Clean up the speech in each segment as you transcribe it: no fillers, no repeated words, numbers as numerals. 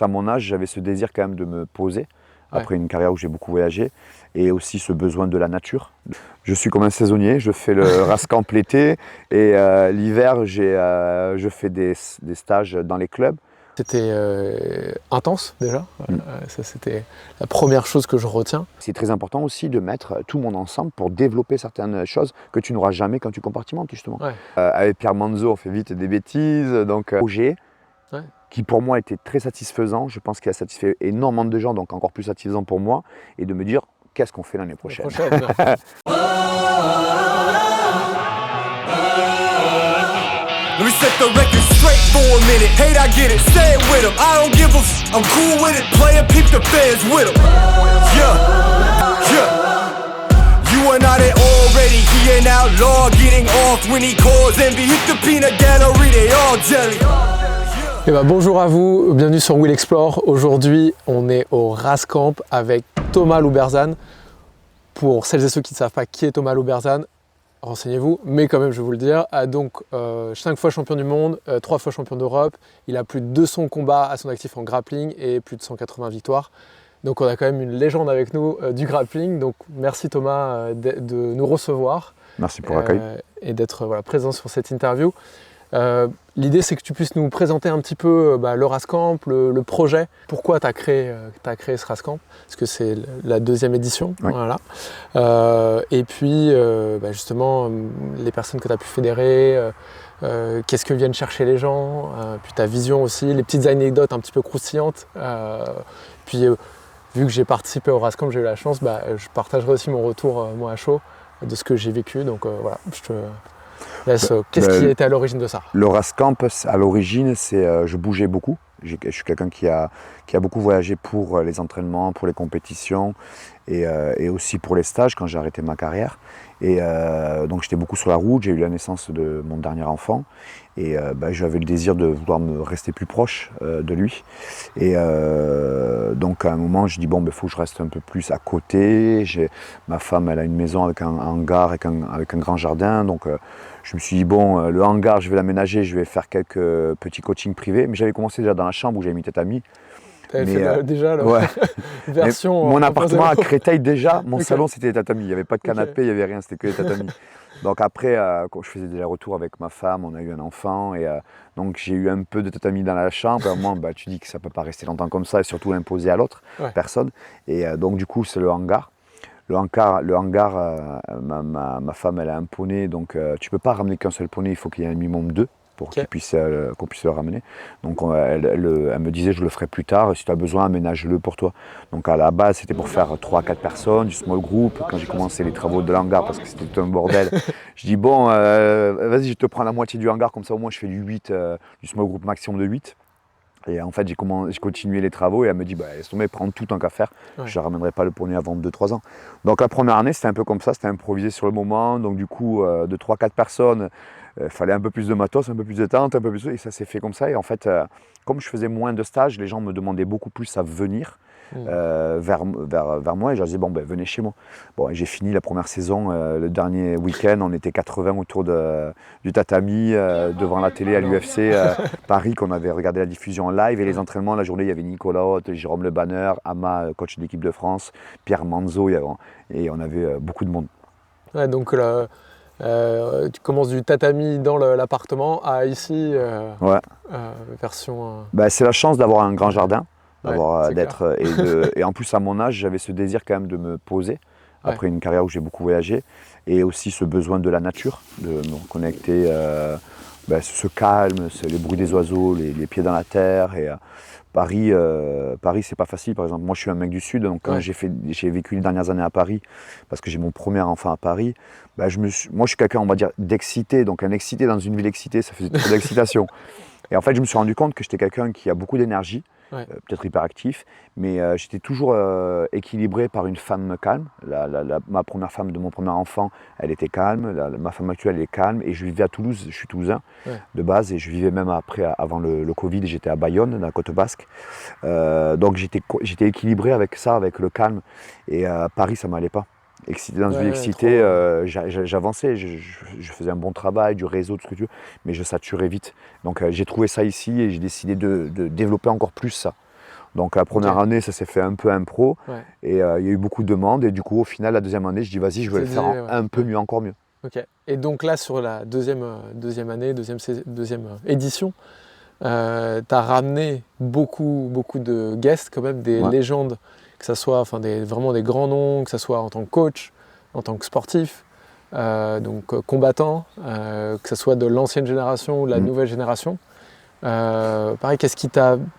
À mon âge, j'avais ce désir quand même de me poser, après une carrière où j'ai beaucoup voyagé, et aussi ce besoin de la nature. Je suis comme un saisonnier, je fais le Rascamp l'été, et l'hiver, je fais des stages dans les clubs. C'était intense déjà, ça c'était la première chose que je retiens. C'est très important aussi de mettre tout le monde ensemble pour développer certaines choses que tu n'auras jamais quand tu compartimentes justement. Ouais. Avec Pierre Manzo, on fait vite des bêtises, donc projet qui pour moi était très satisfaisant, je pense qu'il a satisfait énormément de gens, donc encore plus satisfaisant pour moi, et de me dire qu'est-ce qu'on fait l'année prochaine. Let me set the record straight for a minute. Hate, I get it, say it with 'em. I don't give a f. I'm cool with it. Play and peep the fans with 'em. You are not it already. He an outlaw getting off when he calls envy. Hit the peanut gallery, they all jelly. Et bonjour à vous, bienvenue sur Will Explore. Aujourd'hui, on est au Rascamp avec Thomas Louberzan. Pour celles et ceux qui ne savent pas qui est Thomas Louberzan, renseignez-vous, mais quand même je vais vous le dire. Donc 5 fois champion du monde, 3 fois champion d'Europe, il a plus de 200 combats à son actif en grappling et plus de 180 victoires. Donc on a quand même une légende avec nous du grappling. Donc merci Thomas de nous recevoir. Merci pour l'accueil. Et d'être présent sur cette interview. L'idée c'est que tu puisses nous présenter un petit peu le Rascamp, le projet, pourquoi tu as créé ce Rascamp, parce que c'est la 2e édition. Oui. Voilà. Et puis justement les personnes que tu as pu fédérer, qu'est-ce que viennent chercher les gens, puis ta vision aussi, les petites anecdotes un petit peu croustillantes. Puis vu que j'ai participé au Rascamp, j'ai eu la chance, je partagerai aussi mon retour moi à chaud de ce que j'ai vécu. Donc voilà, je te laisse. Qu'est-ce qui était à l'origine de ça? Le Rascamp, à l'origine, c'est je bougeais beaucoup. Je suis quelqu'un qui a beaucoup voyagé pour les entraînements, pour les compétitions et aussi pour les stages quand j'ai arrêté ma carrière. Et donc j'étais beaucoup sur la route, j'ai eu la naissance de mon dernier enfant et j'avais le désir de vouloir me rester plus proche de lui. Et donc à un moment je dis bon, faut que je reste un peu plus à côté. Ma femme, elle a une maison avec un hangar, avec un grand jardin, donc je me suis dit bon, le hangar je vais l'aménager, je vais faire quelques petits coachings privés, mais j'avais commencé déjà dans la chambre où j'avais mis tatami. Déjà la version. Mon appartement à Créteil déjà, mon salon c'était des tatamis, il n'y avait pas de canapé, il n'y avait rien, c'était que des tatamis. Donc après, quand je faisais des retours avec ma femme, on a eu un enfant et donc j'ai eu un peu de tatami dans la chambre. À un moment, tu dis que ça ne peut pas rester longtemps comme ça et surtout l'imposer à l'autre personne. Et donc du coup c'est le hangar. Le hangar, ma femme elle a un poney, donc tu ne peux pas ramener qu'un seul poney, il faut qu'il y ait un minimum 2 pour qu'on puisse le ramener. Donc elle me disait je le ferai plus tard, si tu as besoin aménage-le pour toi. Donc à la base c'était pour faire 3-4 personnes, du small group. Quand j'ai commencé les travaux de l'hangar parce que c'était tout un bordel, je dis bon vas-y je te prends la moitié du hangar, comme ça au moins je fais du small group maximum de 8. Et en fait, j'ai continué les travaux et elle me dit laisse tomber, prends tout tant qu'à faire. Je ne ramènerai pas le poney avant 2-3 ans. Donc la première année, c'était un peu comme ça, c'était improvisé sur le moment. Donc du coup, de 3-4 personnes, il fallait un peu plus de matos, un peu plus de tentes, un peu plus et ça s'est fait comme ça. Et en fait, comme je faisais moins de stages, les gens me demandaient beaucoup plus à venir vers moi et je leur disais venez chez moi. Bon, et j'ai fini la première saison, le dernier week-end, on était 80 autour du tatami, devant la télé à l'UFC Paris, qu'on avait regardé la diffusion en live et les entraînements. La journée, il y avait Nicolas Haute, Jérôme Le Banner, Ama, coach de l'équipe de France, Pierre Manzo, et on avait beaucoup de monde. Ouais, donc tu commences du tatami dans l'appartement à ici, version. C'est la chance d'avoir un grand jardin. D'être et en plus à mon âge j'avais ce désir quand même de me poser après une carrière où j'ai beaucoup voyagé et aussi ce besoin de la nature, de me reconnecter, ce calme, les bruits des oiseaux, les pieds dans la terre. Et Paris c'est pas facile. Par exemple moi je suis un mec du sud, donc quand j'ai vécu les dernières années à Paris parce que j'ai mon premier enfant à Paris, moi je suis quelqu'un on va dire d'excité, donc un excité dans une ville excitée ça faisait trop d'excitation. Et en fait je me suis rendu compte que j'étais quelqu'un qui a beaucoup d'énergie. Peut-être hyperactif, mais j'étais toujours équilibré par une femme calme. Ma première femme de mon premier enfant, elle était calme. Ma femme actuelle, elle est calme. Et je vivais à Toulouse, je suis toulousain de base, et je vivais même avant le Covid, j'étais à Bayonne, dans la côte basque. Donc j'étais équilibré avec ça, avec le calme. Et à Paris, ça ne m'allait pas. Excité dans une ville excitée, j'avançais, je faisais un bon travail, du réseau, tout ce que tu veux, mais je saturais vite. Donc j'ai trouvé ça ici et j'ai décidé de développer encore plus ça. Donc la première année, ça s'est fait un peu impro. Ouais. Et il y a eu beaucoup de demandes. Et du coup, au final, la deuxième année, je dis vas-y, je vais le faire un peu mieux, encore mieux. Ok. Et donc là, sur la deuxième année, deuxième édition, tu as ramené beaucoup de guests, quand même, des légendes, que ce soit vraiment des grands noms, que ce soit en tant que coach, en tant que sportif, donc combattant, que ce soit de l'ancienne génération ou de la nouvelle génération. Pareil,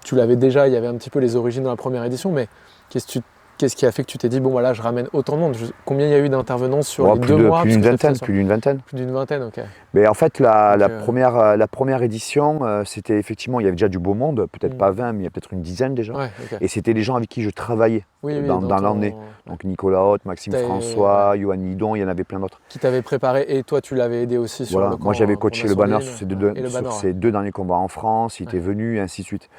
tu l'avais déjà, il y avait un petit peu les origines dans la première édition, mais qu'est-ce qui a fait que tu t'es dit, bon voilà, je ramène autant de monde? Combien il y a eu d'intervenants sur les 2 mois? Plus d'une vingtaine. Plus d'une vingtaine, ok. Mais en fait, la première édition, c'était effectivement, il y avait déjà du beau monde, peut-être pas 20, mais il y a peut-être une dizaine déjà. Ouais, okay. Et c'était les gens avec qui je travaillais dans l'année. Donc Nicolas Haute, Maxime François, Johan Nidon, il y en avait plein d'autres. Qui t'avaient préparé, et toi tu l'avais aidé aussi sur le camp. Moi j'avais coaché le banner sur ces deux derniers combats en France, il était venu, et ainsi de suite.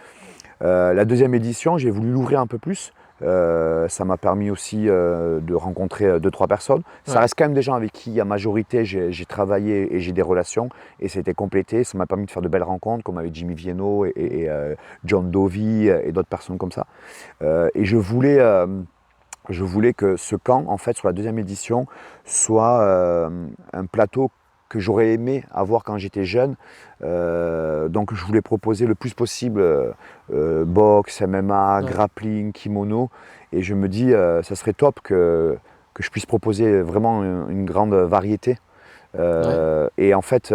La deuxième édition, j'ai voulu l'ouvrir un peu plus. Ça m'a permis aussi de rencontrer 2-3 personnes. Ça reste quand même des gens avec qui, à majorité, j'ai travaillé et j'ai des relations. Et c'était complété. Ça m'a permis de faire de belles rencontres, comme avec Jimmy Vienno et John Dovey et d'autres personnes comme ça. Et je voulais que ce camp, en fait, sur la deuxième édition, soit un plateau que j'aurais aimé avoir quand j'étais jeune. Donc je voulais proposer le plus possible boxe, MMA, grappling, kimono. Et je me dis, ça serait top que je puisse proposer vraiment une grande variété. Et en fait,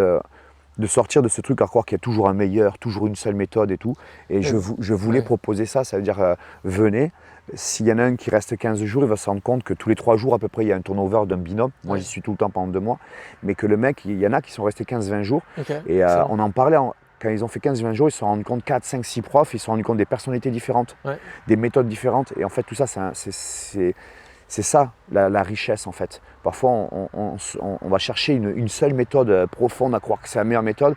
de sortir de ce truc à croire qu'il y a toujours un meilleur, toujours une seule méthode et tout. Et je voulais proposer ça, ça veut dire venez. S'il y en a un qui reste 15 jours, il va se rendre compte que tous les 3 jours à peu près, il y a un turnover d'un binôme. Moi, j'y suis tout le temps pendant 2 mois. Mais que le mec, il y en a qui sont restés 15-20 jours. Et on en parlait, quand ils ont fait 15-20 jours, ils se sont rendus compte 4, 5, 6 profs, ils se sont rendus compte des personnalités différentes, des méthodes différentes. Et en fait, tout ça, c'est ça la richesse en fait. Parfois, on va chercher une seule méthode profonde à croire que c'est la meilleure méthode.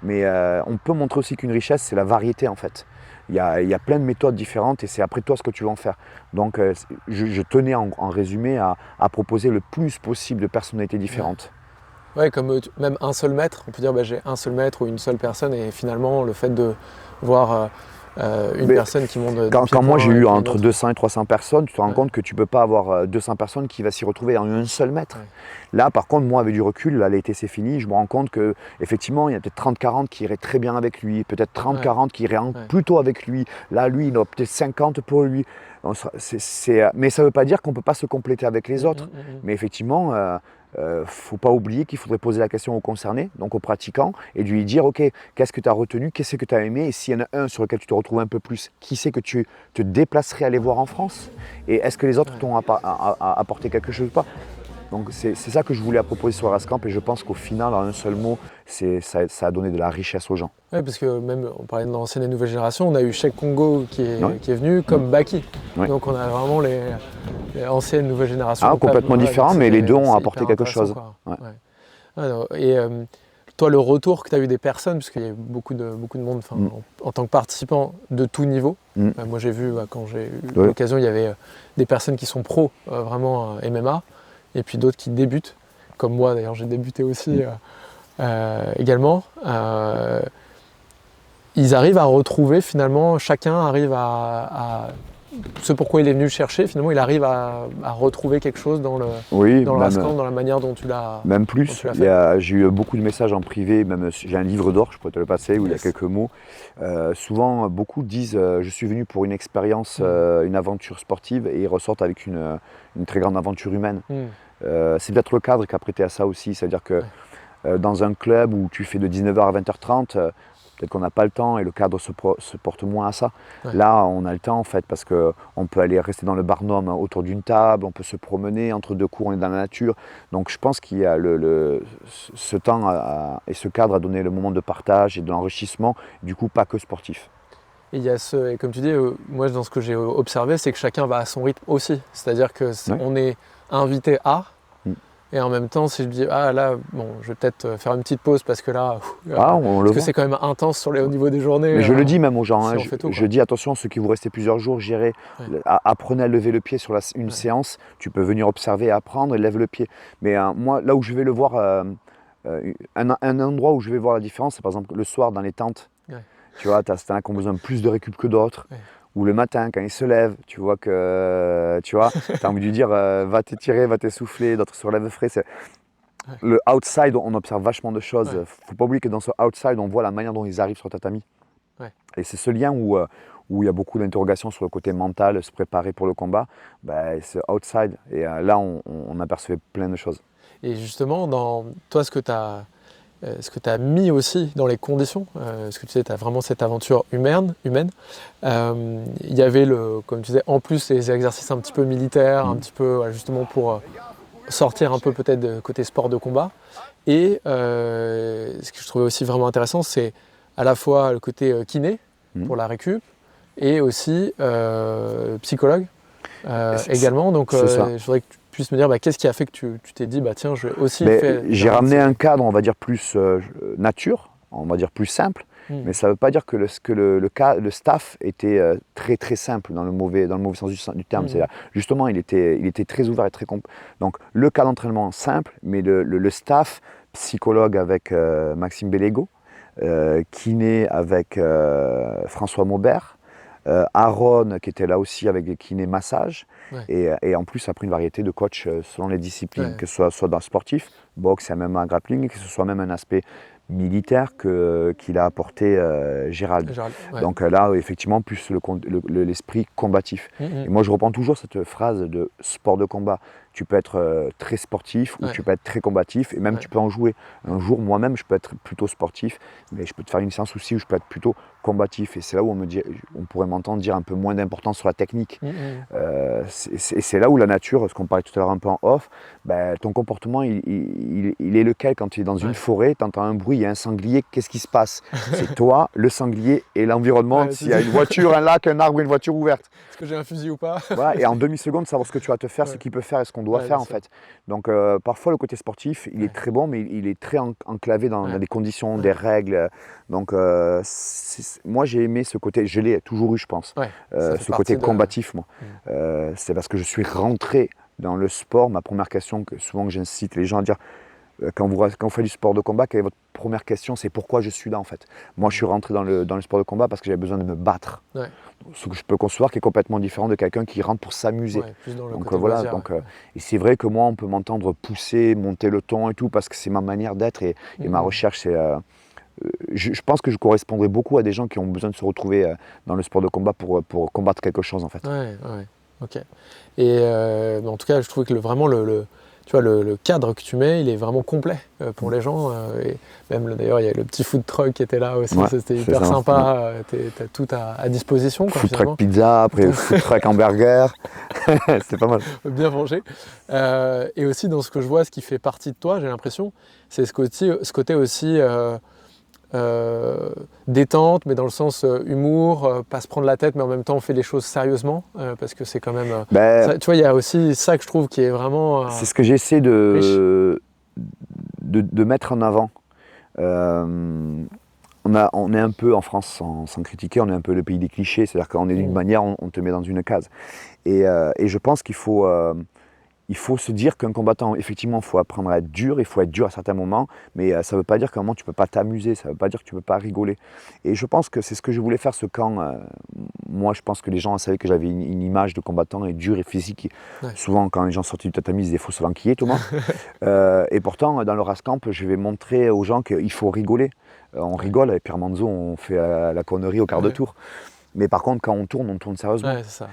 Mais on peut montrer aussi qu'une richesse, c'est la variété en fait. Il y a plein de méthodes différentes et c'est après toi ce que tu vas en faire. Donc je tenais en résumé à proposer le plus possible de personnalités différentes. Ouais, comme même un seul maître, on peut dire j'ai un seul maître ou une seule personne et finalement le fait de voir une personne qui monte... Quand moi j'ai eu entre 200 et 300 personnes, tu te rends compte que tu ne peux pas avoir 200 personnes qui vont s'y retrouver en un seul maître. Là par contre, moi avec du recul, là l'été c'est fini, je me rends compte qu'effectivement il y a peut-être 30-40 qui iraient très bien avec lui, peut-être 30-40 qui iraient plutôt avec lui. Là lui il en a peut-être 50 pour lui. Mais ça ne veut pas dire qu'on ne peut pas se compléter avec les autres. Mais effectivement... faut pas oublier qu'il faudrait poser la question aux concernés, donc aux pratiquants, et de lui dire ok, qu'est-ce que tu as retenu, qu'est-ce que tu as aimé, et s'il y en a un sur lequel tu te retrouves un peu plus, qui c'est que tu te déplacerais à aller voir en France, et est-ce que les autres t'ont apporté quelque chose ou pas. Donc c'est ça que je voulais proposer sur Rascamp, et je pense qu'au final, en un seul mot, ça a donné de la richesse aux gens. Oui, parce que même, on parlait de l'ancienne et nouvelle génération, on a eu Cheikh Congo qui est venu, comme Baki. Donc on a vraiment les anciennes et nouvelles générations. Complètement différents, mais les deux ont apporté quelque chose. Et toi, le retour que tu as eu des personnes, parce qu'il y a eu beaucoup de monde en tant que participant de tout niveau. Moi j'ai vu, quand j'ai eu l'occasion, il y avait des personnes qui sont pros, vraiment MMA, et puis d'autres qui débutent, comme moi d'ailleurs j'ai débuté aussi également. Ils arrivent à retrouver finalement, chacun arrive à ce pourquoi il est venu chercher, finalement il arrive à retrouver quelque chose dans le Rascamp, dans la manière dont tu l'as. Même plus, j'ai eu beaucoup de messages en privé, même j'ai un livre d'or, je pourrais te le passer, où il y a quelques mots. Souvent, beaucoup disent je suis venu pour une expérience, une aventure sportive, et ils ressortent avec une très grande aventure humaine. C'est peut-être le cadre qui a prêté à ça aussi, c'est-à-dire que dans un club où tu fais de 19h à 20h30, peut-être qu'on n'a pas le temps et le cadre se porte moins à ça. Là, on a le temps en fait, parce qu'on peut aller rester dans le barnum autour d'une table, on peut se promener, entre 2 cours on est dans la nature. Donc je pense qu'il y a ce temps et ce cadre a donné le moment de partage et de l'enrichissement, du coup pas que sportif. Et il y a et comme tu dis, moi dans ce que j'ai observé, c'est que chacun va à son rythme aussi. C'est-à-dire qu'on est invité à... Et en même temps, si je dis là, bon, je vais peut-être faire une petite pause parce que là, parce que c'est quand même intense au niveau des journées. Mais je le dis même aux gens, je dis attention, ceux qui vous restez plusieurs jours, apprenez à lever le pied sur une séance. Tu peux venir observer, apprendre et lève le pied. Mais moi, là où je vais le voir, un endroit où je vais voir la différence, c'est par exemple le soir dans les tentes. Tu vois, t'as qui ont besoin de plus de récup que d'autres. ou le matin quand il se lève, tu vois que tu as envie de lui dire va t'étirer, va t'essouffler, d'autres se relèvent frais. Le outside, on observe vachement de choses. Ouais. Faut pas oublier que dans ce outside, on voit la manière dont ils arrivent sur le tatami. Ouais. Et c'est ce lien où il y a beaucoup d'interrogations sur le côté mental, se préparer pour le combat, c'est outside. Et là, on apercevait plein de choses. Et justement, dans toi, ce que tu as mis aussi dans les conditions, parce que tu sais, tu as vraiment cette aventure humaine. Il y avait, comme tu disais, en plus les exercices un petit peu militaires, un petit peu justement pour sortir un peu peut-être de côté sport de combat. Et ce que je trouvais aussi vraiment intéressant, c'est à la fois le côté kiné pour la récup et aussi psychologue également. Donc je voudrais que tu puisses me dire qu'est-ce qui a fait que tu t'es dit tiens, je vais aussi faire. J'ai ramené un cadre, on va dire, plus nature, on va dire plus simple. Mais ça ne veut pas dire que le staff était très très simple dans le mauvais sens du terme. Justement, il était très ouvert et très complet. Donc le cas d'entraînement simple, mais le staff, psychologue avec Maxime Bellego, kiné avec François Maubert, Aaron qui était là aussi avec des kinés massage, et en plus après une variété de coachs selon les disciplines, que ce soit dans le sportif, boxe, MMA, grappling, que ce soit même un aspect militaire qu'il a apporté Gérald. Donc là, effectivement, plus l'esprit combatif. Et moi, je reprends toujours cette phrase de sport de combat. Tu peux être très sportif ou tu peux être très combatif, et même tu peux en jouer. Un jour, moi-même, je peux être plutôt sportif, mais je peux te faire une séance aussi où je peux être plutôt combatif. Et c'est là où on pourrait m'entendre dire un peu moins d'importance sur la technique. C'est là où la nature, ce qu'on parlait tout à l'heure un peu en off, ton comportement, il est lequel quand tu es dans une forêt, tu entends un bruit, il y a un sanglier, qu'est-ce qui se passe? C'est toi, le sanglier et l'environnement, s'il y a une voiture, un lac, un arbre, une voiture ouverte. Est-ce que j'ai un fusil ou pas? Voilà, et en demi-seconde, savoir ce que tu vas te faire, ce qu'il peut faire et ce qu'on doit faire en fait. Donc parfois le côté sportif, il est très bon, mais il est très enclavé dans des conditions, des règles. Donc moi j'ai aimé ce côté, je l'ai toujours eu je pense, ce côté combatif moi. C'est parce que je suis rentré dans le sport, ma première question, souvent que j'incite les gens à dire, quand vous faites du sport de combat, quelle est votre première question? C'est pourquoi je suis là en fait. Moi je suis rentré dans le sport de combat parce que j'avais besoin de me battre. Ce que je peux concevoir qui est complètement différent de quelqu'un qui rentre pour s'amuser. Donc voilà, et c'est vrai que moi on peut m'entendre pousser, monter le ton et tout, parce que c'est ma manière d'être et ma recherche c'est... je pense que je correspondrai beaucoup à des gens qui ont besoin de se retrouver dans le sport de combat pour combattre quelque chose en fait. Ok. Et en tout cas je trouve que vraiment tu vois, le cadre que tu mets, il est vraiment complet pour les gens. Et même d'ailleurs, il y a le petit food truck qui était là aussi, c'était hyper sympa. Tu as tout à disposition. Food truck pizza, après food truck hamburger, c'était pas mal. Bien mangé. Et aussi dans ce que je vois, ce qui fait partie de toi, j'ai l'impression, c'est ce côté aussi détente, mais dans le sens humour, pas se prendre la tête, mais en même temps on fait les choses sérieusement, parce que c'est quand même... tu vois, il y a aussi ça que je trouve qui est vraiment... c'est ce que j'essaie de mettre en avant. On est un peu, en France, sans critiquer, on est un peu le pays des clichés, c'est-à-dire qu'on est d'une manière, on te met dans une case. Et je pense qu'il faut se dire qu'un combattant, effectivement, il faut apprendre à être dur, il faut être dur à certains moments, mais ça ne veut pas dire qu'à un moment tu ne peux pas t'amuser, ça ne veut pas dire que tu ne peux pas rigoler. Et je pense que c'est ce que je voulais faire ce camp. Moi, je pense que les gens savaient que j'avais une image de combattant et dur et physique. Souvent, quand les gens sortent du tatami, ils disaient « faut se l'enquiller, Thomas ». Et pourtant, dans le Rascamp, je vais montrer aux gens qu'il faut rigoler. On rigole, avec Pierre Manzo, on fait la connerie au quart de tour. Mais par contre, quand on tourne sérieusement. C'est ça.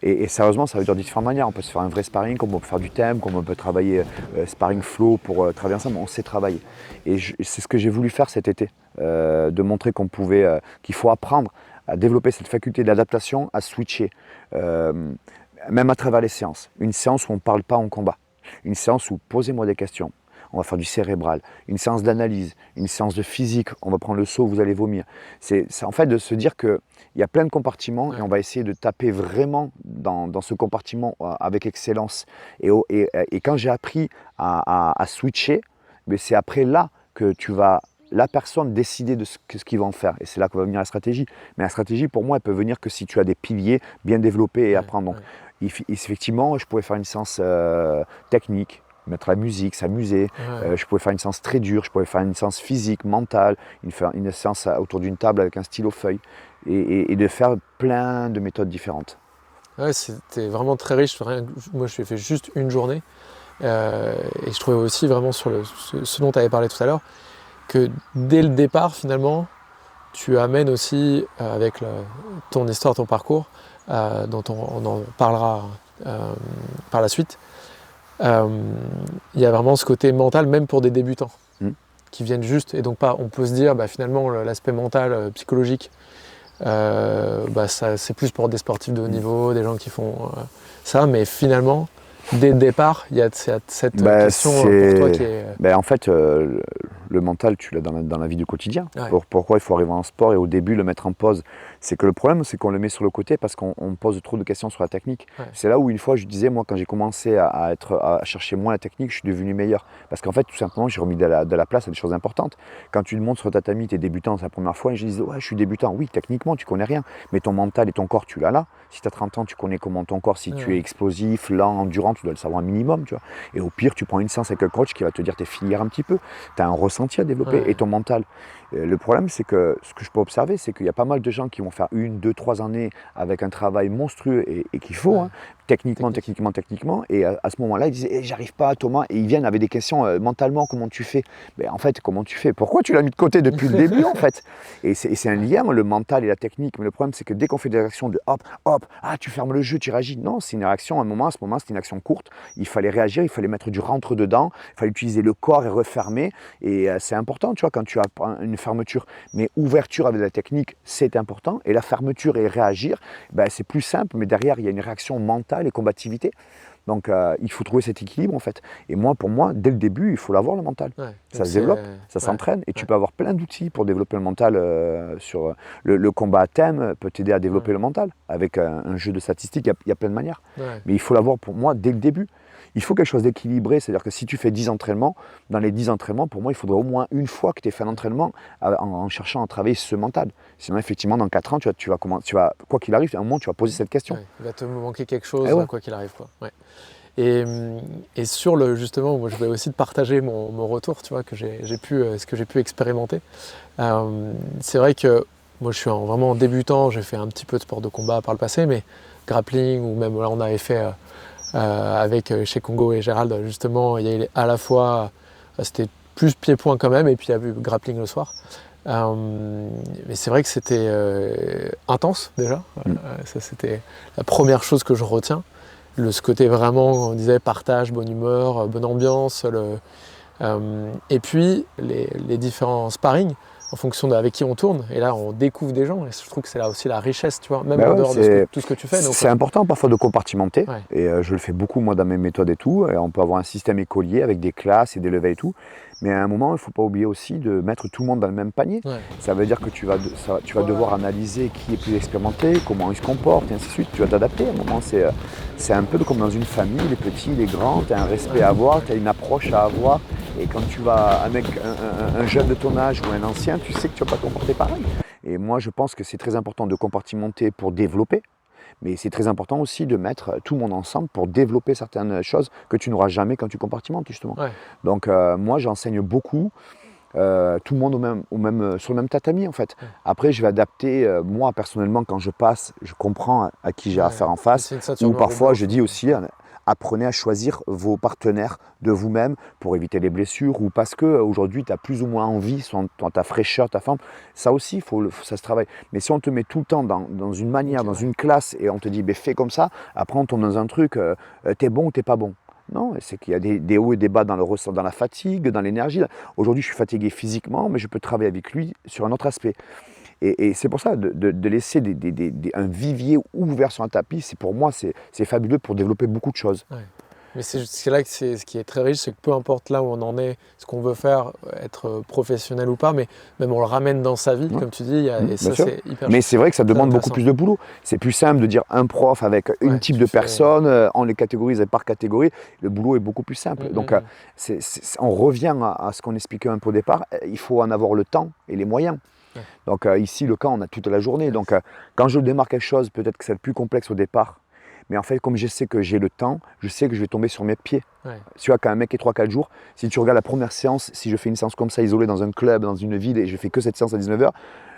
Et sérieusement, ça veut dire de différentes manières. On peut se faire un vrai sparring, comme on peut faire du thème, comme on peut travailler sparring flow pour travailler ensemble. On sait travailler. Et c'est ce que j'ai voulu faire cet été, de montrer qu'il faut apprendre à développer cette faculté d'adaptation, à switcher, même à travers les séances. Une séance où on ne parle pas en combat. Une séance où posez-moi des questions. On va faire du cérébral, une séance d'analyse, une séance de physique, on va prendre le seau, vous allez vomir. C'est en fait de se dire qu'il y a plein de compartiments et on va essayer de taper vraiment dans ce compartiment avec excellence. Et quand j'ai appris à switcher, c'est après là que la personne décider de ce qu'il va en faire. Et c'est là que va venir la stratégie. Mais la stratégie, pour moi, elle peut venir que si tu as des piliers bien développés et apprendre. Donc, effectivement, je pourrais faire une séance technique, mettre la musique, s'amuser. Je pouvais faire une séance très dure, je pouvais faire une séance physique, mentale, une séance autour d'une table avec un stylo feuille et de faire plein de méthodes différentes. Ouais, c'était vraiment très riche. Moi, je l'ai fait juste une journée. Et je trouvais aussi vraiment sur ce dont tu avais parlé tout à l'heure, que dès le départ, finalement, tu amènes aussi, avec ton histoire, ton parcours, dont on en parlera par la suite, il y a vraiment ce côté mental, même pour des débutants, qui viennent juste. Et donc, on peut se dire, finalement, l'aspect mental, psychologique, c'est plus pour des sportifs de haut niveau, des gens qui font ça, mais finalement, dès le départ, il y a cette question pour toi qui est... En fait, le mental, tu l'as dans la vie du quotidien. Ouais. Pourquoi il faut arriver en sport et au début le mettre en pause? C'est que le problème, c'est qu'on le met sur le côté parce qu'on pose trop de questions sur la technique. Ouais. C'est là où une fois, je disais, moi, quand j'ai commencé à chercher moins la technique, je suis devenu meilleur. Parce qu'en fait, tout simplement, j'ai remis de la place à des choses importantes. Quand tu montes sur le tatami, tu es débutant, c'est la première fois, et je disais, ouais, je suis débutant. Oui, techniquement, tu connais rien. Mais ton mental et ton corps, tu l'as là. Si tu as 30 ans, tu connais comment ton corps, si tu es explosif, lent, endurant, tu dois le savoir un minimum. Tu vois. Et au pire, tu prends une séance avec un coach qui va te dire tes filières un petit peu. Tu as un ressenti à développer et ton mental. Le problème, c'est que ce que je peux observer, c'est qu'il y a pas mal de gens qui vont faire 1, 2, 3 années avec un travail monstrueux et qu'il faut, techniquement. Et à ce moment-là, ils disent j'arrive pas, Thomas. Et ils viennent avec des questions mentalement, comment tu fais? En fait, comment tu fais? Pourquoi tu l'as mis de côté depuis le début, en fait? Et c'est un lien, le mental et la technique. Mais le problème, c'est que dès qu'on fait des réactions de hop, tu fermes le jeu, tu réagis. Non, c'est une réaction à ce moment, c'était une action courte. Il fallait réagir, il fallait mettre du rentre dedans, il fallait utiliser le corps et refermer. Et c'est important, tu vois, quand tu as une fermeture. Mais ouverture avec la technique, c'est important. Et la fermeture et réagir, c'est plus simple, mais derrière, il y a une réaction mentale et combativité. Donc, il faut trouver cet équilibre, en fait. Et pour moi, dès le début, il faut l'avoir, le mental. Ouais, ça se développe, ça s'entraîne. Et tu peux avoir plein d'outils pour développer le mental. Sur le combat à thème peut t'aider à développer le mental. Avec un jeu de statistiques, il y a plein de manières. Ouais. Mais il faut l'avoir, pour moi, dès le début. Il faut quelque chose d'équilibré, c'est-à-dire que si tu fais 10 entraînements, dans les 10 entraînements, pour moi, il faudrait au moins une fois que tu aies fait un entraînement en cherchant à travailler ce mental. Sinon, effectivement, dans 4 ans, tu vas quoi qu'il arrive, à un moment, tu vas poser cette question. Ouais, il va te manquer quelque chose, quoi qu'il arrive. Quoi. Ouais. Et sur justement, moi, je vais aussi te partager mon retour, tu vois, ce que j'ai pu expérimenter. C'est vrai que moi, je suis vraiment débutant, j'ai fait un petit peu de sport de combat par le passé, mais grappling, ou même là, on avait fait... avec chez Congo et Gérald, justement, il y a à la fois, c'était plus pied-point quand même, et puis il y a eu grappling le soir. Mais c'est vrai que c'était intense déjà. Ça, c'était la première chose que je retiens. Ce côté vraiment, on disait, partage, bonne humeur, bonne ambiance. Et puis les différents sparring, en fonction avec qui on tourne, et là on découvre des gens, et je trouve que c'est là aussi la richesse, tu vois, même en dehors de tout ce que tu fais. C'est important parfois de compartimenter, et je le fais beaucoup moi dans mes méthodes et tout, et on peut avoir un système écolier avec des classes et des levées et tout, mais à un moment il ne faut pas oublier aussi de mettre tout le monde dans le même panier. Ça veut dire que tu vas devoir analyser qui est plus expérimenté, comment il se comporte, et ainsi de suite, tu vas t'adapter. À un moment c'est un peu comme dans une famille, les petits, les grands, tu as un respect à avoir, tu as une approche à avoir. Et quand tu vas avec un jeune de ton âge ou un ancien, tu sais que tu ne vas pas te comporter pareil. Et moi, je pense que c'est très important de compartimenter pour développer, mais c'est très important aussi de mettre tout le monde ensemble pour développer certaines choses que tu n'auras jamais quand tu compartimentes, justement. Donc, moi, j'enseigne beaucoup. Tout le monde sur le même tatami, en fait. Après, je vais adapter, moi personnellement, quand je passe, je comprends à qui j'ai affaire en face, ou parfois je dis aussi, apprenez à choisir vos partenaires de vous-même pour éviter les blessures, ou parce qu'aujourd'hui tu as plus ou moins envie, dans ta fraîcheur, ta forme, ça aussi, ça se travaille. Mais si on te met tout le temps dans une manière, dans une classe, et on te dit fais comme ça, après on tombe dans un truc, t'es bon ou t'es pas bon. Non, c'est qu'il y a des hauts et des bas dans le ressort, dans la fatigue, dans l'énergie. Aujourd'hui, je suis fatigué physiquement, mais je peux travailler avec lui sur un autre aspect. Et c'est pour ça, de laisser un vivier ouvert sur un tapis, pour moi, c'est fabuleux pour développer beaucoup de choses. Ouais. Mais c'est là que ce qui est très riche, c'est que peu importe là où on en est, ce qu'on veut faire, être professionnel ou pas, mais même on le ramène dans sa vie, comme tu dis, et ça c'est hyper. Mais c'est vrai que ça demande beaucoup plus de boulot. C'est plus simple de dire un prof avec une type de personne, on les catégorise par catégorie, le boulot est beaucoup plus simple. Donc on revient à ce qu'on expliquait un peu au départ, il faut en avoir le temps et les moyens. Donc ici, le camp, on a toute la journée. Donc quand je démarre quelque chose, peut-être que c'est le plus complexe au départ, Mais en fait, comme je sais que j'ai le temps, je sais que je vais tomber sur mes pieds. Ouais. Tu vois, quand un mec est 3-4 jours, si tu regardes la première séance, si je fais une séance comme ça, isolée dans un club, dans une ville, et je fais que cette séance à 19h,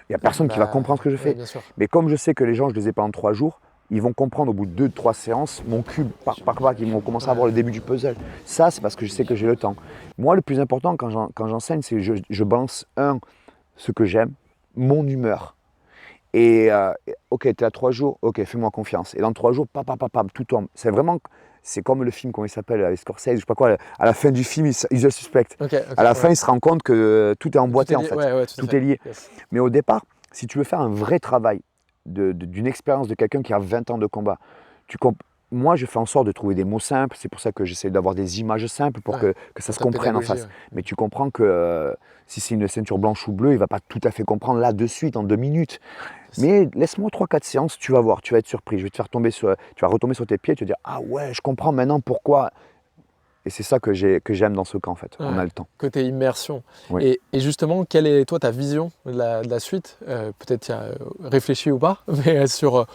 il n'y a personne qui va comprendre ce que je fais. Bien sûr. Mais comme je sais que les gens, je les ai pendant 3 jours, ils vont comprendre au bout de 2-3 séances, mon cube par bac, ils vont commencer à voir le début du puzzle. Ça, c'est parce que je sais que j'ai le temps. Moi, le plus important quand j'enseigne, c'est que je balance, ce que j'aime, mon humeur. Et ok, tu es à 3 jours, ok, fais-moi confiance. Et dans 3 jours, tout tombe. C'est comme le film, comment il s'appelle, avec Scorsese, je sais pas quoi, à la fin du film, Usual Suspect. À la fin, il se rend compte que tout est emboîté en fait. Tout est lié. Yes. Mais au départ, si tu veux faire un vrai travail d'une expérience de quelqu'un qui a 20 ans de combat, moi, je fais en sorte de trouver des mots simples. C'est pour ça que j'essaie d'avoir des images simples pour que ça se comprenne en face. Mais tu comprends que si c'est une ceinture blanche ou bleue, il ne va pas tout à fait comprendre là de suite, en 2 minutes. Mais laisse-moi 3-4 séances, tu vas voir, tu vas être surpris. Je vais te faire tu vas retomber sur tes pieds, tu vas dire « Ah ouais, je comprends maintenant pourquoi ». Et c'est ça que j'aime dans ce camp en fait, on a le temps. Côté immersion. Oui. Et justement, quelle est toi ta vision de la suite? Peut-être tu as réfléchi ou pas, mais sur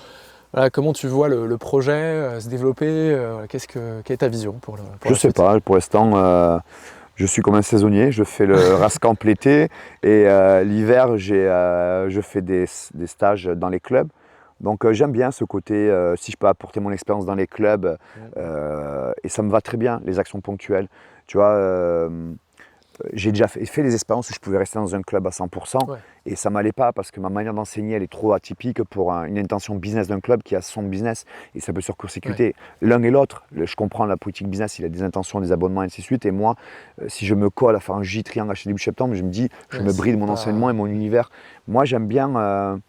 voilà, comment tu vois le projet se développer, quelle est ta vision pour Je sais pas, pour l'instant, je suis comme un saisonnier, je fais le Rascamp l'été et l'hiver, je fais des stages dans les clubs. Donc j'aime bien ce côté, si je peux apporter mon expérience dans les clubs, et ça me va très bien, les actions ponctuelles. Tu vois, j'ai déjà fait des expériences où je pouvais rester dans un club à 100%, et ça ne m'allait pas parce que ma manière d'enseigner, elle est trop atypique pour une intention business d'un club qui a son business, et ça peut se court-circuiter. L'un et l'autre, je comprends la politique business, il a des intentions, des abonnements, et ainsi de suite, et moi, si je me colle à faire un J-triangle acheter début septembre, je me dis, je me bride mon enseignement et mon univers. Moi, j'aime bien,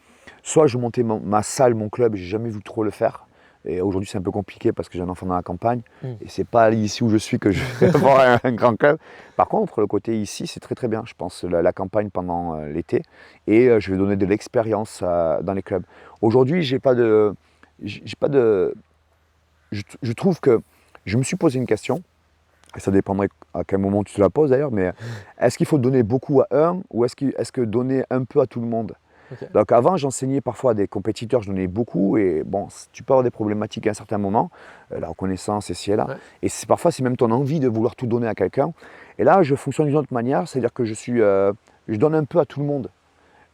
soit je montais ma salle, mon club, j'ai jamais vu trop le faire. Et aujourd'hui, c'est un peu compliqué parce que j'ai un enfant dans la campagne. Et c'est pas ici où je suis que je vais avoir un grand club. Par contre, le côté ici, c'est très très bien. Je pense la campagne pendant l'été. Et je vais donner de l'expérience dans les clubs. Aujourd'hui, je trouve que je me suis posé une question. Et ça dépendrait à quel moment tu te la poses d'ailleurs. Mais est-ce qu'il faut donner beaucoup à un ou est-ce que donner un peu à tout le monde? Donc avant, j'enseignais parfois à des compétiteurs, je donnais beaucoup et bon, tu peux avoir des problématiques à un certain moment, la reconnaissance ici et là. Et parfois, c'est même ton envie de vouloir tout donner à quelqu'un. Et là, je fonctionne d'une autre manière, c'est-à-dire que je donne un peu à tout le monde.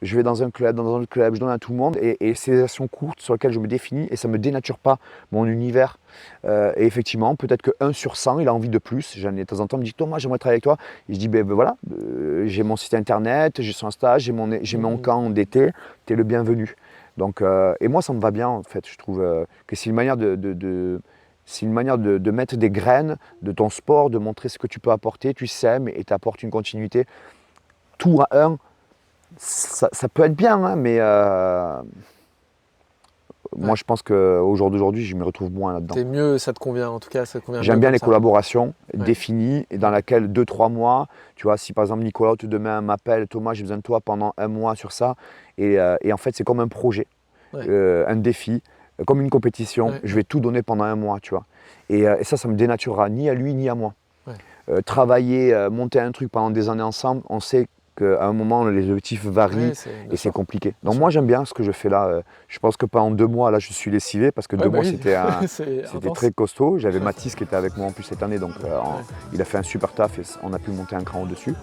Je vais dans un club, dans un autre club, je donne à tout le monde et c'est des actions courtes sur lesquelles je me définis et ça ne me dénature pas mon univers. Et effectivement, peut-être que 1 sur 100, il a envie de plus. J'en ai de temps en temps, il me dit Thomas, j'aimerais travailler avec toi. Et je dis voilà, j'ai mon site internet, j'ai son stage, j'ai mon camp d'été, tu es le bienvenu. Donc, et moi, ça me va bien en fait. Je trouve que c'est une manière c'est une manière de mettre des graines de ton sport, de montrer ce que tu peux apporter, tu sèmes et tu apportes une continuité. Tout à un. Ça peut être bien, hein, mais moi je pense qu'au jour d'aujourd'hui, je me retrouve moins là-dedans. T'es mieux, ça te convient en tout cas, ça te convient. J'aime bien les collaborations définies et dans lesquelles 2-3 mois, tu vois, si par exemple Nicolas demain m'appelle, Thomas, j'ai besoin de toi pendant 1 mois sur ça, et en fait c'est comme un projet, un défi, comme une compétition, je vais tout donner pendant 1 mois, tu vois. Et ça me dénaturera ni à lui ni à moi. Travailler, monter un truc pendant des années ensemble, on sait qu'à un moment les objectifs varient et c'est compliqué. Donc moi j'aime bien ce que je fais là. Je pense que pendant 2 mois là je suis lessivé parce que 2 mois c'était très costaud. J'avais Mathis qui était avec moi en plus cette année, donc il a fait un super taf et on a pu monter un cran au-dessus.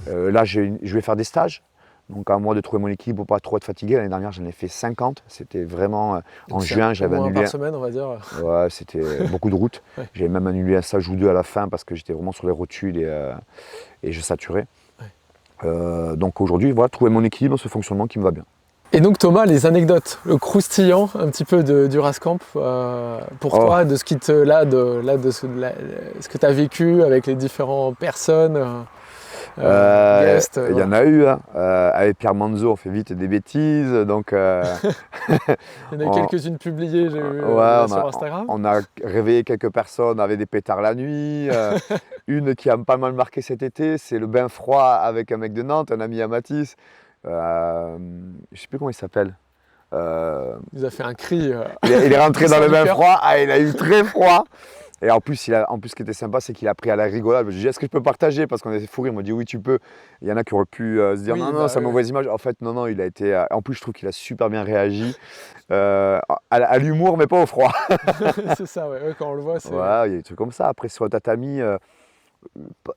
Là je vais faire des stages. Donc à moi de trouver mon équilibre pour pas trop être fatigué. L'année dernière j'en ai fait 50. C'était vraiment en juin j'avais annulé. Par semaine on va dire. Ouais, c'était beaucoup de route. J'avais même annulé un stage ou 2 à la fin parce que j'étais vraiment sur les rotules et je saturais. Donc aujourd'hui, voilà, trouver mon équilibre, ce fonctionnement qui me va bien. Et donc Thomas, les anecdotes, le croustillant un petit peu du Rascamp, pour toi, de ce qui te ce que tu as vécu avec les différentes personnes, guests. Il y en a eu, hein. Avec Pierre Manzo, on fait vite des bêtises, donc. Il y en a quelques-unes publiées sur Instagram. On a réveillé quelques personnes avec des pétards la nuit. Une qui a pas mal marqué cet été, c'est le bain froid avec un mec de Nantes, un ami à Mathis. Je ne sais plus comment il s'appelle. Il a fait un cri. Il est rentré dans le bain froid, il a eu très froid. Et en plus, ce qui était sympa, c'est qu'il a pris à la rigolade. Je lui ai dit, est-ce que je peux partager? Parce qu'on était fou rire. Il m'a dit, oui, tu peux. Il y en a qui auraient pu se dire, Oui, non, bah, ça oui. m'envoie des images. En fait, non, il a été. En plus, je trouve qu'il a super bien réagi. À l'humour, mais pas au froid. C'est ça, ouais, quand on le voit, c'est. Ouais, il y a des trucs comme ça. Après, sur le tatami,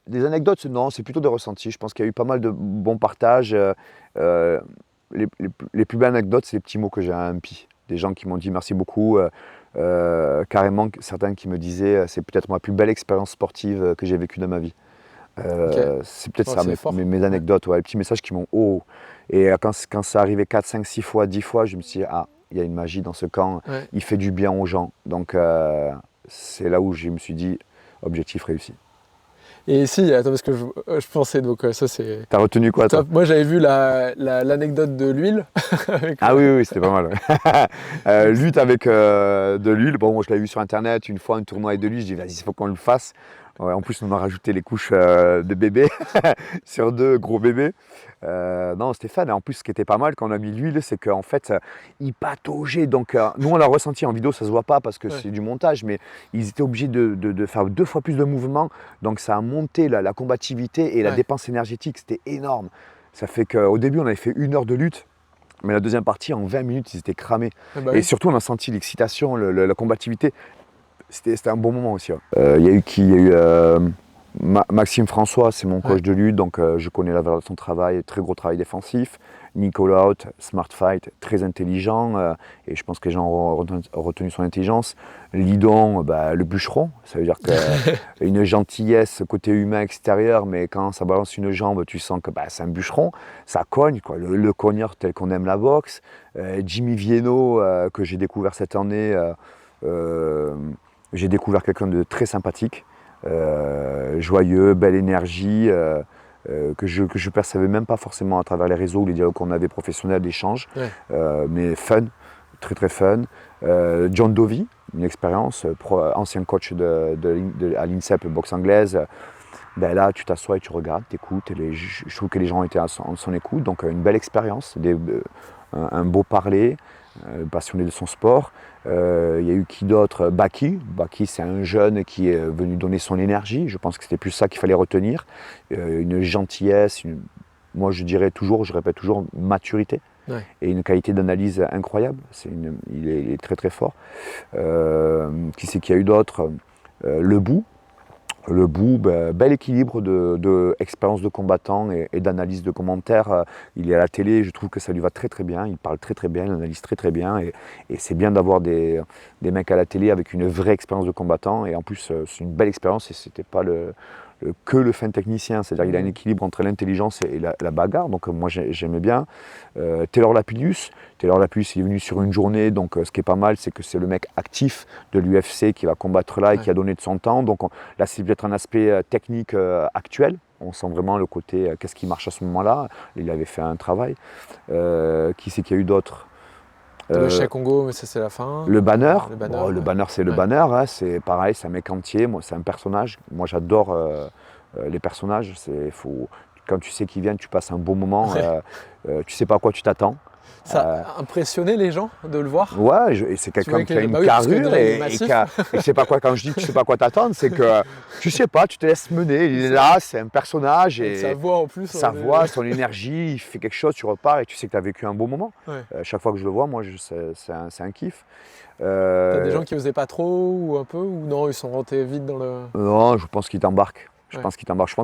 des anecdotes, non, c'est plutôt des ressentis. Je pense qu'il y a eu pas mal de bons partages. Les plus belles anecdotes, c'est les petits mots que j'ai à un pi. Des gens qui m'ont dit merci beaucoup. Carrément, certains qui me disaient c'est peut-être ma plus belle expérience sportive que j'ai vécue de ma vie. C'est peut-être ça, mes anecdotes, les petits messages qui m'ont oh. Et quand ça arrivait 4, 5, 6 fois, 10 fois, je me suis dit ah, il y a une magie dans ce camp, il fait du bien aux gens. Donc c'est là où je me suis dit objectif réussi. Et si, attends, parce que je pensais, donc ça c'est. T'as retenu quoi toi? Moi j'avais vu l'anecdote de l'huile. Ah oui, c'était pas mal. Lutte avec de l'huile. Bon, moi je l'avais vu sur internet une fois, un tournoi avec de l'huile. Je dis vas-y, il faut qu'on le fasse. Ouais, en plus, on a rajouté les couches de bébé sur 2 gros bébés. Non, c'était fun. Et en plus, ce qui était pas mal quand on a mis l'huile, c'est qu'en fait, ils pataugeaient. Donc, nous, on l'a ressenti en vidéo, ça se voit pas parce que c'est du montage, mais ils étaient obligés de faire 2 fois plus de mouvements. Donc, ça a monté la combativité et la dépense énergétique. C'était énorme. Ça fait qu'au début, on avait fait 1 heure de lutte. Mais la deuxième partie, en 20 minutes, ils étaient cramés. Et surtout, on a senti l'excitation, la combativité. C'était un bon moment aussi. Il y a eu Maxime François, c'est mon coach de lutte, donc je connais la valeur de son travail, très gros travail défensif. Nicolas Haute, smart fight, très intelligent, et je pense que les gens ont retenu son intelligence. Lidon, le bûcheron, ça veut dire qu'une gentillesse côté humain extérieur, mais quand ça balance une jambe, tu sens que c'est un bûcheron, ça cogne, quoi. Le cogneur tel qu'on aime la boxe. Jimmy Vienno, que j'ai découvert cette année, j'ai découvert quelqu'un de très sympathique, joyeux, belle énergie, que je ne percevais même pas forcément à travers les réseaux ou les dialogues qu'on avait professionnels d'échange, mais fun, très très fun. John Dovey, une expérience, ancien coach à l'INSEP boxe anglaise. Là, tu t'assois et tu regardes, tu écoutes. Je trouve que les gens étaient à son écoute, donc une belle expérience, un beau parler, passionné de son sport. Il y a eu qui d'autre? Baki, c'est un jeune qui est venu donner son énergie. Je pense que c'était plus ça qu'il fallait retenir. Une gentillesse, moi je répète toujours, maturité. Et une qualité d'analyse incroyable. Il est très très fort. Qui c'est qu'il y a eu d'autres? Le Bou, bel équilibre d'expérience de combattant et d'analyse de commentaires. Il est à la télé, je trouve que ça lui va très très bien, il parle très très bien, il analyse très très bien, et c'est bien d'avoir des mecs à la télé avec une vraie expérience de combattant, et en plus c'est une belle expérience, et c'était pas que le fin technicien, c'est-à-dire qu'il a un équilibre entre l'intelligence et la bagarre, donc moi j'aimais bien. Taylor Lapillus, il est venu sur une journée, donc ce qui est pas mal, c'est que c'est le mec actif de l'UFC qui va combattre là et qui a donné de son temps, donc là c'est peut-être un aspect technique actuel, on sent vraiment le côté qu'est-ce qui marche à ce moment-là, il avait fait un travail. Qui c'est qu'il y a eu d'autres? Le Chèque Congo, mais ça c'est la fin. Le banner, le banner c'est le banner, hein, c'est pareil, c'est un mec entier, moi c'est un personnage, moi j'adore les personnages, quand tu sais qu'ils viennent, tu passes un bon moment, tu sais pas à quoi tu t'attends. Ça a impressionné les gens de le voir? Ouais, et c'est quelqu'un qui a une carrure et je sais pas quoi, quand je dis que tu sais pas quoi t'attendre, c'est que tu sais pas, tu te laisses mener, il est là, c'est un personnage et sa voix en plus. Sa voix, son énergie, il fait quelque chose, tu repars et tu sais que tu as vécu un beau moment. Chaque fois que je le vois, moi c'est un kiff. T'as des gens qui osaient pas trop ou un peu, ou non, ils sont rentrés vite dans le... Non, je pense qu'ils t'embarquent. Je pense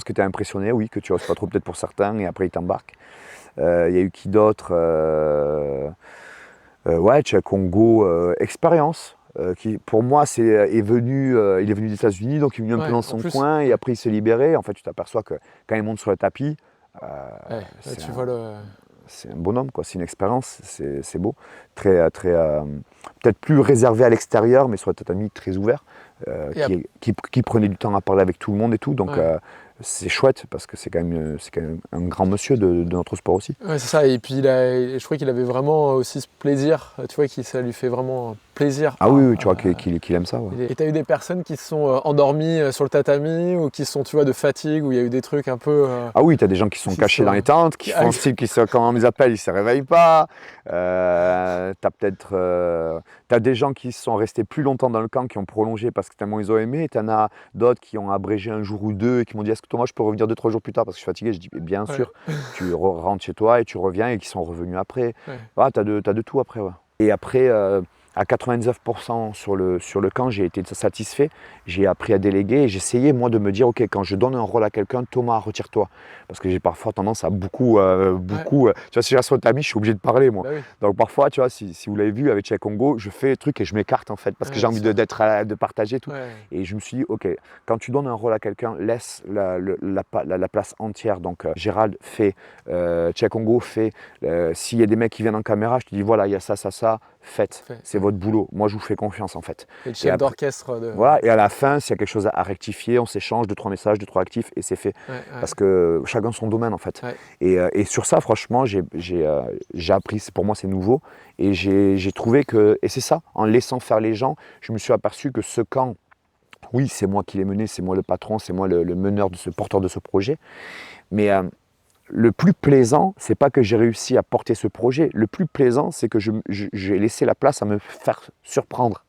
que tu es impressionné, oui, que tu oses pas trop peut-être pour certains, et après ils t'embarquent. Il y a eu qui d'autre? Chèque Congo, expérience. Qui pour moi il est venu des États-Unis, donc il est venu un peu dans son coin, et après il s'est libéré. En fait, tu t'aperçois que quand il monte sur le tapis, c'est un bonhomme, quoi. C'est une expérience, c'est beau. Peut-être plus réservé à l'extérieur, mais sur le tatami très ouvert, qui prenait du temps à parler avec tout le monde et tout. Donc c'est chouette parce que c'est quand même un grand monsieur de notre sport aussi. Ouais, c'est ça. Et puis je crois qu'il avait vraiment aussi ce plaisir. Tu vois, ça lui fait vraiment plaisir. Ah oui, tu vois qu'il aime ça. Ouais. Et tu as eu des personnes qui se sont endormies sur le tatami, ou qui sont, tu vois, de fatigue, où il y a eu des trucs un peu... Ah oui, tu as des gens qui sont cachés dans les tentes, qui font style, comment on les appelle, ils ne se réveillent pas. Tu as peut-être Tu as des gens qui sont restés plus longtemps dans le camp, qui ont prolongé parce que tellement ils ont aimé. Tu en as d'autres qui ont abrégé un jour ou deux et qui m'ont dit est-ce que Thomas, je peux revenir 2-3 jours plus tard parce que je suis fatigué. Je dis bien sûr, tu rentres chez toi et tu reviens et qui sont revenus après. Tu as de tout après. Ouais. Et après, à 99% sur le camp, j'ai été satisfait. J'ai appris à déléguer et j'essayais moi de me dire ok, quand je donne un rôle à quelqu'un, Thomas, retire-toi. Parce que j'ai parfois tendance à beaucoup. Tu vois, si j'ai son ami, je suis obligé de parler moi. Donc parfois, tu vois, si vous l'avez vu avec Cheikh Congo, je fais des trucs et je m'écarte en fait parce que j'ai envie de partager tout. Et je me suis dit ok, quand tu donnes un rôle à quelqu'un, laisse la place entière. Donc Gérald fait, Cheikh Congo fait. S'il y a des mecs qui viennent en caméra, je te dis voilà, il y a ça. Faites, c'est votre boulot. Moi, je vous fais confiance en fait. Et le chef d'orchestre. Voilà, et à la fin, s'il y a quelque chose à rectifier, on s'échange 2-3 messages, 2-3 actifs et c'est fait. Parce que chacun son domaine en fait. Et sur ça, franchement, j'ai appris, pour moi c'est nouveau. Et j'ai trouvé que, et c'est ça, en laissant faire les gens, je me suis aperçu que ce camp, oui, c'est moi qui l'ai mené, c'est moi le patron, c'est moi le meneur porteur de ce projet. Mais le plus plaisant, c'est pas que j'ai réussi à porter ce projet. Le plus plaisant, c'est que j'ai laissé la place à me faire surprendre.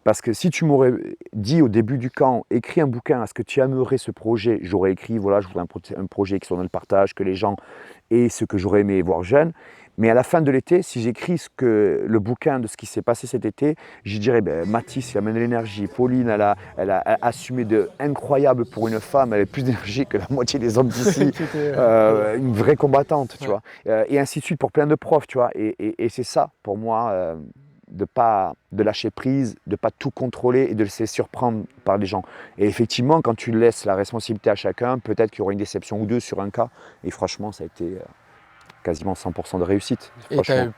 Parce que si tu m'aurais dit au début du camp, écris un bouquin, est-ce que tu aimerais ce projet? J'aurais écrit, voilà, je voudrais un projet qui soit dans le partage, que les gens aient ce que j'aurais aimé voir jeune. Mais à la fin de l'été, si j'écris le bouquin de ce qui s'est passé cet été, j'y dirais, Mathis, il amène de l'énergie. Pauline, elle a assumé de incroyable pour une femme. Elle a plus d'énergie que la moitié des hommes d'ici. Une vraie combattante, tu vois. Et ainsi de suite pour plein de profs, tu vois. Et c'est ça, pour moi, de lâcher prise, de ne pas tout contrôler et de laisser surprendre par les gens. Et effectivement, quand tu laisses la responsabilité à chacun, peut-être qu'il y aura une déception ou deux sur un cas. Et franchement, ça a été quasiment 100% de réussite. Et tu as eu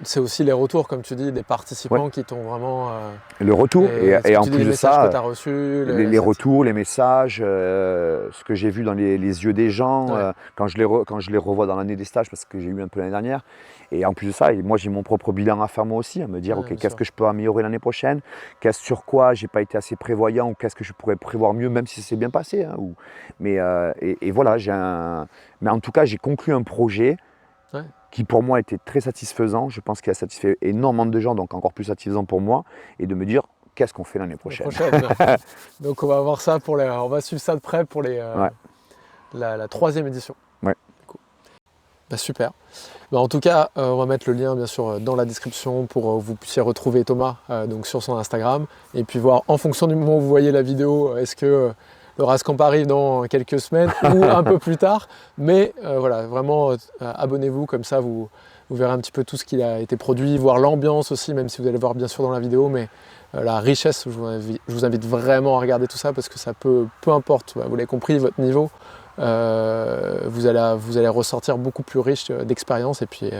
c'est aussi les retours, comme tu dis, des participants qui t'ont vraiment... Le retour, et en plus de ça, que tu as reçus, les retours, les messages, ce que j'ai vu dans les yeux des gens, quand je les revois dans l'année des stages, parce que j'ai eu un peu l'année dernière. Et en plus de ça, moi j'ai mon propre bilan à faire moi aussi, à me dire ok, qu'est-ce que je peux améliorer l'année prochaine, sur quoi j'ai pas été assez prévoyant ou qu'est-ce que je pourrais prévoir mieux, même si ça s'est bien passé. Hein, mais voilà, mais en tout cas j'ai conclu un projet qui pour moi était très satisfaisant. Je pense qu'il a satisfait énormément de gens, donc encore plus satisfaisant pour moi, et de me dire qu'est-ce qu'on fait l'année prochaine. Donc on va voir ça on va suivre ça de près pour la 3e édition. Ouais. Cool. Super. En tout cas, on va mettre le lien bien sûr dans la description pour que vous puissiez retrouver Thomas donc sur son Instagram et puis voir en fonction du moment où vous voyez la vidéo, est-ce que le Rascamp arrive dans quelques semaines ou un peu plus tard. Mais voilà, vraiment abonnez-vous, comme ça vous verrez un petit peu tout ce qui a été produit, voir l'ambiance aussi, même si vous allez voir bien sûr dans la vidéo, mais la richesse, je vous invite vraiment à regarder tout ça parce que ça peu importe, vous l'avez compris, votre niveau, vous allez ressortir beaucoup plus riche d'expérience et puis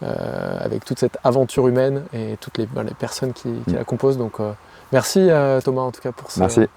avec toute cette aventure humaine et toutes les personnes qui la composent. Donc merci Thomas en tout cas pour ça. Merci.